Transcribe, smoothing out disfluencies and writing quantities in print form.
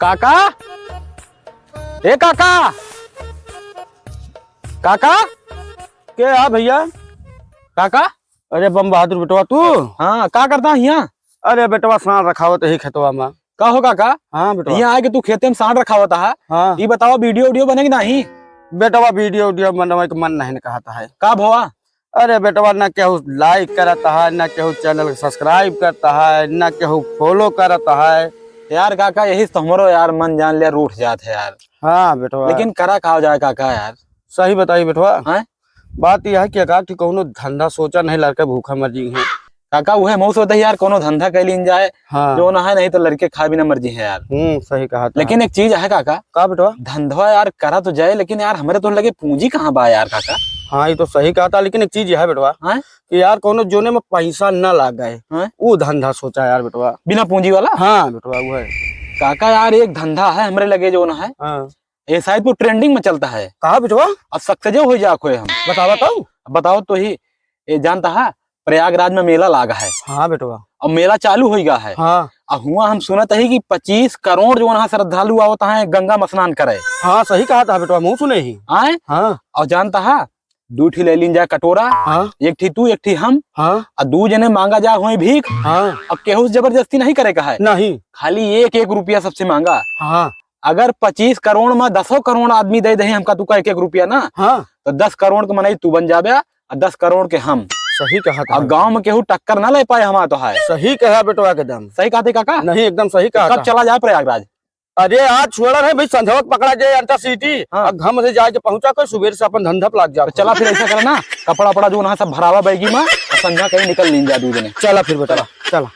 काका, ए काका, काका क्या है भैया? काका। अरे बम बहादुर बेटवा तू? हाँ, का करता है यहाँ? अरे बेटवा सांड रखा हुआ ही खेतवा में। का हो काका? हाँ बेटवा। यहाँ आके तू खेते में सांड रखा होता है। हाँ ये बताओ वीडियो वीडियो बनेगी नहीं? बेटवा वीडियो बनवा के मन नहीं कहता है। का भवा? अरे बेटवा ना केहू लाइक करता है, ना केहू चैनल सब्सक्राइब करता है, ना केहू फॉलो करता है। यार काका यही तो हमरो यार मन जान लिया रूठ जात है यार। हाँ बेटवा लेकिन करा खाओ जाए काका यार। सही बताइए बेटवा। हैं? बात यह है कि का कि कोनो धंधा सोचा नहीं, लड़के भूखा मर जी है। काका वह मौस होता है यार, कोनो धंधा कर लीन जाए। हाँ जो ना है, नहीं तो लड़के खा भी ना मर्जी है यार। सही कहा था। लेकिन एक चीज है काका, का बेटवा? धंधा यार करा तो जाए, लेकिन यार हमारे तो लगे पूंजी कहाँ बा यार काका। हाँ ये तो सही कहा था, लेकिन एक चीज यह है बेटवा हैं? कि यार कोनो जोने में पैसा न लग गए हैं? वो धंधा सोचा यार बेटवा। बिना पूंजी वाला? हाँ बेटवा वो है। काका यार एक धंधा है हमारे लगे जो ना है, हाँ ये शायद वो ट्रेंडिंग में चलता है। कहा बेटवा? अब सक्सेस हो जा खोए हम। बताओ। बताओ तो ही। ये जानता है प्रयागराज में मेला लागा है। हाँ बेटवा। और मेला चालू हो गया है। हाँ और हुआ हम सुनत है कि 25 करोड़ जो वहाँ श्रद्धालु आवता है गंगा में स्नान करे। हाँ सही कहा था बेटवा, मुँह सुने ही। आए हाँ और जानता है 2 ठी ले लीन जाए कटोरा। हाँ एक ठी तू एक ठी हम। हाँ और 2 जने मांगा जा हुए भीख। हाँ अब केहू से जबरदस्ती नहीं करे का है, नहीं। खाली 1-1 रुपया सबसे मांगा। हाँ अगर 25 करोड़ में 10 करोड़ आदमी दे दे हमका तू का 1-1 रुपया ना, हाँ तो 10 करोड़ के मनाई तू बन जाबे और 10 करोड़ के हम। सही कहा था। अब गांव में केहू टक्कर ना ले पाए हमारा तो है। सही कहा बेटवा के दम। सही कहते काका? नहीं एकदम सही कहा कब था। चला जाए प्रयागराज? अरे आज छोड़ा नहीं भाई, संध्यावत पकड़ा जाए अंतर सिटी। हाँ। अब घम से जाके पहुंचा कर सुबह से अपन धंधा लग जा। तो चला फिर ऐसा करना, कपड़ा वपड़ा जो वहाँ सब भरावा बैगी में और संध्या कहीं निकल नहीं जा 2 जने। चला फिर बेटा चला।